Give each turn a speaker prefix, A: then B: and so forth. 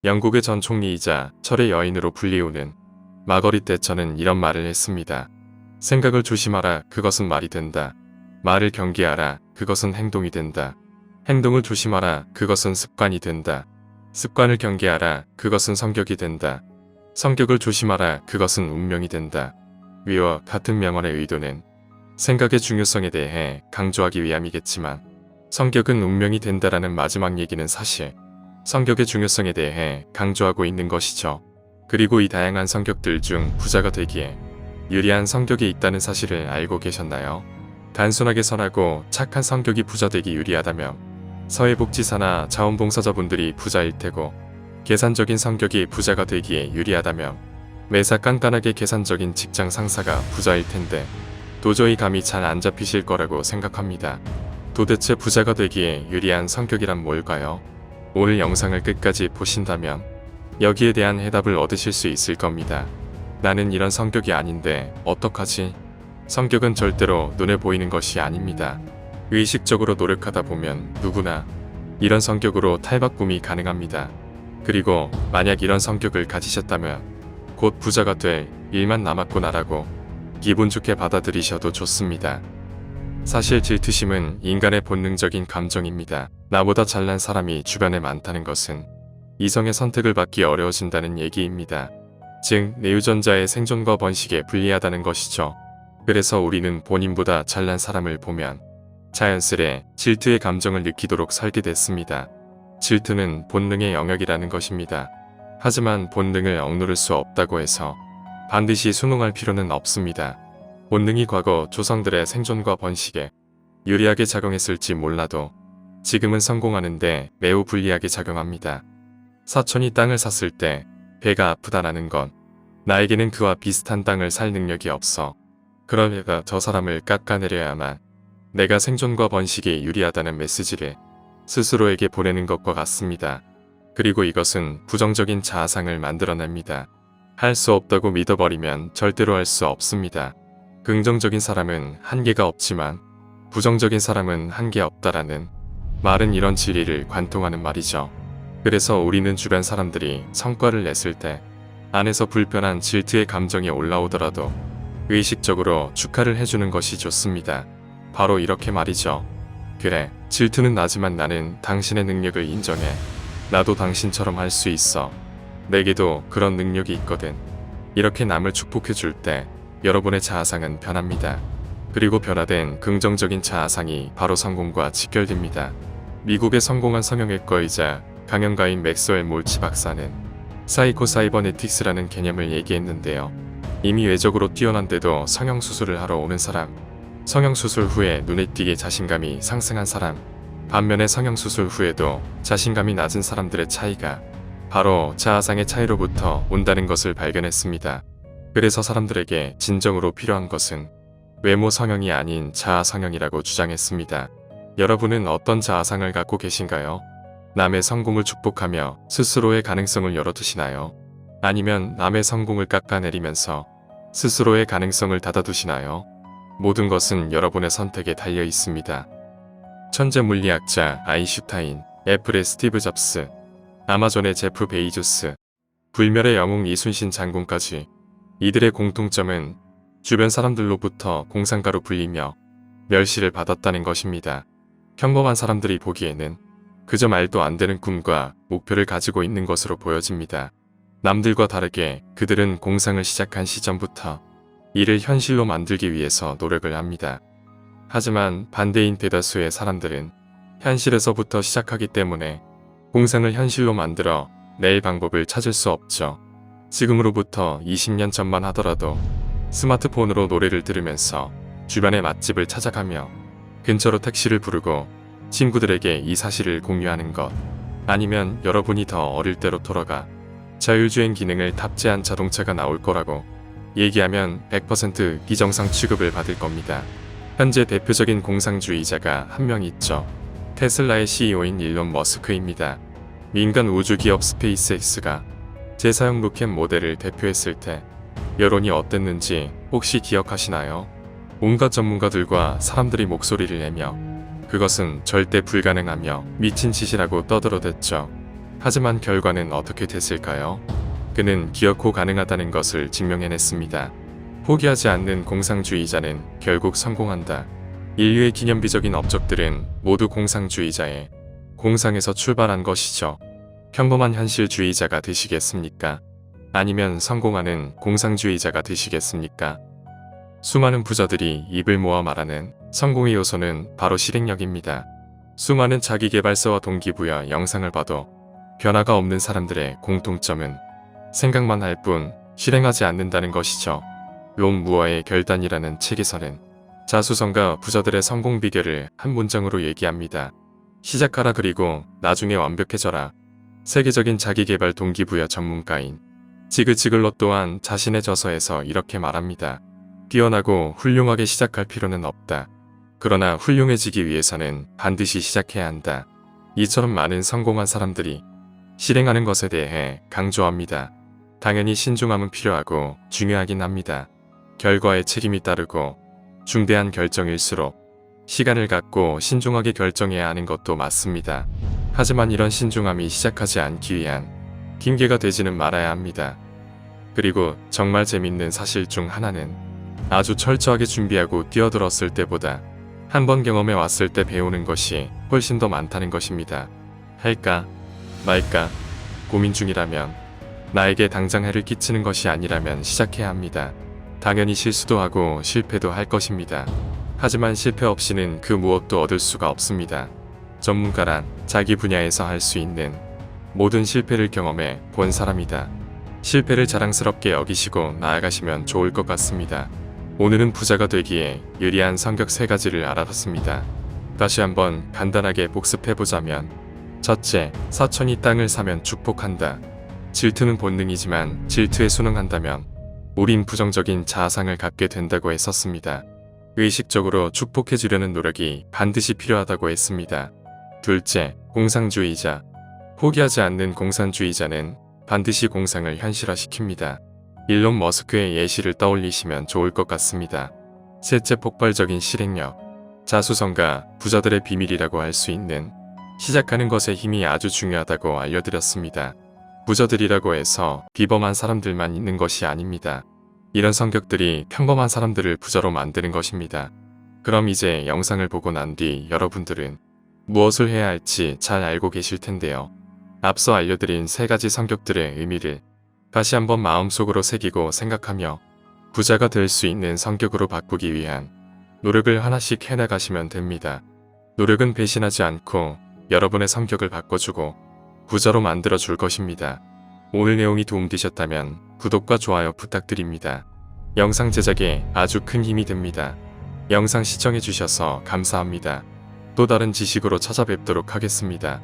A: 영국의 전 총리이자 철의 여인으로 불리우는 마거릿 대처는 이런 말을 했습니다. 생각을 조심하라. 그것은 말이 된다. 말을 경계하라. 그것은 행동이 된다. 행동을 조심하라. 그것은 습관이 된다. 습관을 경계하라. 그것은 성격이 된다. 성격을 조심하라. 그것은 운명이 된다. 위와 같은 명언의 의도는 생각의 중요성에 대해 강조하기 위함이겠지만 성격은 운명이 된다라는 마지막 얘기는 사실 성격의 중요성에 대해 강조하고 있는 것이죠. 그리고 이 다양한 성격들 중 부자가 되기에 유리한 성격이 있다는 사실을 알고 계셨나요? 단순하게 선하고 착한 성격이 부자 되기 유리하다면 사회복지사나 자원봉사자분들이 부자일 테고 계산적인 성격이 부자가 되기에 유리하다면 매사 깐깐하게 계산적인 직장 상사가 부자일 텐데 도저히 감이 잘 안 잡히실 거라고 생각합니다. 도대체 부자가 되기에 유리한 성격이란 뭘까요? 오늘 영상을 끝까지 보신다면 여기에 대한 해답을 얻으실 수 있을 겁니다. 나는 이런 성격이 아닌데 어떡하지? 성격은 절대로 눈에 보이는 것이 아닙니다. 의식적으로 노력하다 보면 누구나 이런 성격으로 탈바꿈이 가능합니다. 그리고 만약 이런 성격을 가지셨다면 곧 부자가 될 일만 남았구나라고 기분 좋게 받아들이셔도 좋습니다. 사실 질투심은 인간의 본능적인 감정입니다. 나보다 잘난 사람이 주변에 많다는 것은 이성의 선택을 받기 어려워진다는 얘기입니다. 즉 내 유전자의 생존과 번식에 불리하다는 것이죠. 그래서 우리는 본인보다 잘난 사람을 보면 자연스레 질투의 감정을 느끼도록 살게 됐습니다. 질투는 본능의 영역이라는 것입니다. 하지만 본능을 억누를 수 없다고 해서 반드시 순응할 필요는 없습니다. 본능이 과거 조상들의 생존과 번식에 유리하게 작용했을지 몰라도 지금은 성공하는데 매우 불리하게 작용합니다. 사촌이 땅을 샀을 때 배가 아프다라는 건 나에게는 그와 비슷한 땅을 살 능력이 없어. 그러니까 저 사람을 깎아내려야만 내가 생존과 번식에 유리하다는 메시지를 스스로에게 보내는 것과 같습니다. 그리고 이것은 부정적인 자아상을 만들어냅니다. 할 수 없다고 믿어버리면 절대로 할 수 없습니다. 긍정적인 사람은 한계가 없지만 부정적인 사람은 한계 없다라는 말은 이런 진리를 관통하는 말이죠. 그래서 우리는 주변 사람들이 성과를 냈을 때 안에서 불편한 질투의 감정이 올라오더라도 의식적으로 축하를 해주는 것이 좋습니다. 바로 이렇게 말이죠. 그래, 질투는 나지만 나는 당신의 능력을 인정해. 나도 당신처럼 할 수 있어. 내게도 그런 능력이 있거든. 이렇게 남을 축복해 줄 때 여러분의 자아상은 변합니다. 그리고 변화된 긍정적인 자아상이 바로 성공과 직결됩니다. 미국의 성공한 성형외과의자 강연가인 맥스웰 몰치 박사는 사이코사이버네틱스라는 개념을 얘기했는데요. 이미 외적으로 뛰어난데도 성형수술을 하러 오는 사람, 성형수술 후에 눈에 띄게 자신감이 상승한 사람, 반면에 성형수술 후에도 자신감이 낮은 사람들의 차이가 바로 자아상의 차이로부터 온다는 것을 발견했습니다. 그래서 사람들에게 진정으로 필요한 것은 외모 성형이 아닌 자아 성형이라고 주장했습니다. 여러분은 어떤 자아상을 갖고 계신가요? 남의 성공을 축복하며 스스로의 가능성을 열어두시나요? 아니면 남의 성공을 깎아내리면서 스스로의 가능성을 닫아두시나요? 모든 것은 여러분의 선택에 달려 있습니다. 천재 물리학자 아인슈타인, 애플의 스티브 잡스, 아마존의 제프 베이조스, 불멸의 영웅 이순신 장군까지 이들의 공통점은 주변 사람들로부터 공상가로 불리며 멸시를 받았다는 것입니다. 평범한 사람들이 보기에는 그저 말도 안 되는 꿈과 목표를 가지고 있는 것으로 보여집니다. 남들과 다르게 그들은 공상을 시작한 시점부터 이를 현실로 만들기 위해서 노력을 합니다. 하지만 반대인 대다수의 사람들은 현실에서부터 시작하기 때문에 공상을 현실로 만들어 낼 방법을 찾을 수 없죠. 지금으로부터 20년 전만 하더라도 스마트폰으로 노래를 들으면서 주변의 맛집을 찾아가며 근처로 택시를 부르고 친구들에게 이 사실을 공유하는 것, 아니면 여러분이 더 어릴 때로 돌아가 자율주행 기능을 탑재한 자동차가 나올 거라고 얘기하면 100% 비정상 취급을 받을 겁니다. 현재 대표적인 공상주의자가 한 명 있죠. 테슬라의 CEO인 일론 머스크입니다. 민간 우주기업 스페이스X가 재사용 로켓 모델을 대표했을 때 여론이 어땠는지 혹시 기억하시나요? 온갖 전문가들과 사람들이 목소리를 내며 그것은 절대 불가능하며 미친 짓이라고 떠들어댔죠. 하지만 결과는 어떻게 됐을까요? 그는 기어코 가능하다는 것을 증명해냈습니다. 포기하지 않는 공상주의자는 결국 성공한다. 인류의 기념비적인 업적들은 모두 공상주의자의 공상에서 출발한 것이죠. 평범한 현실주의자가 되시겠습니까? 아니면 성공하는 공상주의자가 되시겠습니까? 수많은 부자들이 입을 모아 말하는 성공의 요소는 바로 실행력입니다. 수많은 자기계발서와 동기부여 영상을 봐도 변화가 없는 사람들의 공통점은 생각만 할 뿐 실행하지 않는다는 것이죠. 롬 무어의 결단이라는 책에서는 자수성가 부자들의 성공 비결을 한 문장으로 얘기합니다. 시작하라 그리고 나중에 완벽해져라. 세계적인 자기계발 동기부여 전문가인 지그 지글러 또한 자신의 저서에서 이렇게 말합니다. 뛰어나고 훌륭하게 시작할 필요는 없다. 그러나 훌륭해지기 위해서는 반드시 시작해야 한다. 이처럼 많은 성공한 사람들이 실행하는 것에 대해 강조합니다. 당연히 신중함은 필요하고 중요하긴 합니다. 결과에 책임이 따르고 중대한 결정일수록 시간을 갖고 신중하게 결정해야 하는 것도 맞습니다. 하지만 이런 신중함이 시작하지 않기 위한 핑계가 되지는 말아야 합니다. 그리고 정말 재밌는 사실 중 하나는 아주 철저하게 준비하고 뛰어들었을 때보다 한 번 경험해 왔을 때 배우는 것이 훨씬 더 많다는 것입니다. 할까 말까 고민 중이라면, 나에게 당장 해를 끼치는 것이 아니라면 시작해야 합니다. 당연히 실수도 하고 실패도 할 것입니다. 하지만 실패 없이는 그 무엇도 얻을 수가 없습니다. 전문가란 자기 분야에서 할 수 있는 모든 실패를 경험해 본 사람이다. 실패를 자랑스럽게 여기시고 나아가시면 좋을 것 같습니다. 오늘은 부자가 되기에 유리한 성격 3가지를 알아봤습니다. 다시 한번 간단하게 복습해보자면, 첫째, 사촌이 땅을 사면 축복한다. 질투는 본능이지만 질투에 순응한다면 우린 부정적인 자아상을 갖게 된다고 했었습니다. 의식적으로 축복해주려는 노력이 반드시 필요하다고 했습니다. 둘째, 공상주의자. 포기하지 않는 공산주의자는 반드시 공상을 현실화시킵니다. 일론 머스크의 예시를 떠올리시면 좋을 것 같습니다. 셋째, 폭발적인 실행력. 자수성가, 부자들의 비밀이라고 할 수 있는 시작하는 것에 힘이 아주 중요하다고 알려드렸습니다. 부자들이라고 해서 비범한 사람들만 있는 것이 아닙니다. 이런 성격들이 평범한 사람들을 부자로 만드는 것입니다. 그럼 이제 영상을 보고 난 뒤 여러분들은 무엇을 해야 할지 잘 알고 계실 텐데요. 앞서 알려드린 3가지 성격들의 의미를 다시 한번 마음속으로 새기고 생각하며 부자가 될 수 있는 성격으로 바꾸기 위한 노력을 하나씩 해나가시면 됩니다. 노력은 배신하지 않고 여러분의 성격을 바꿔주고 부자로 만들어 줄 것입니다. 오늘 내용이 도움되셨다면 구독과 좋아요 부탁드립니다. 영상 제작에 아주 큰 힘이 됩니다. 영상 시청해주셔서 감사합니다. 또 다른 지식으로 찾아뵙도록 하겠습니다.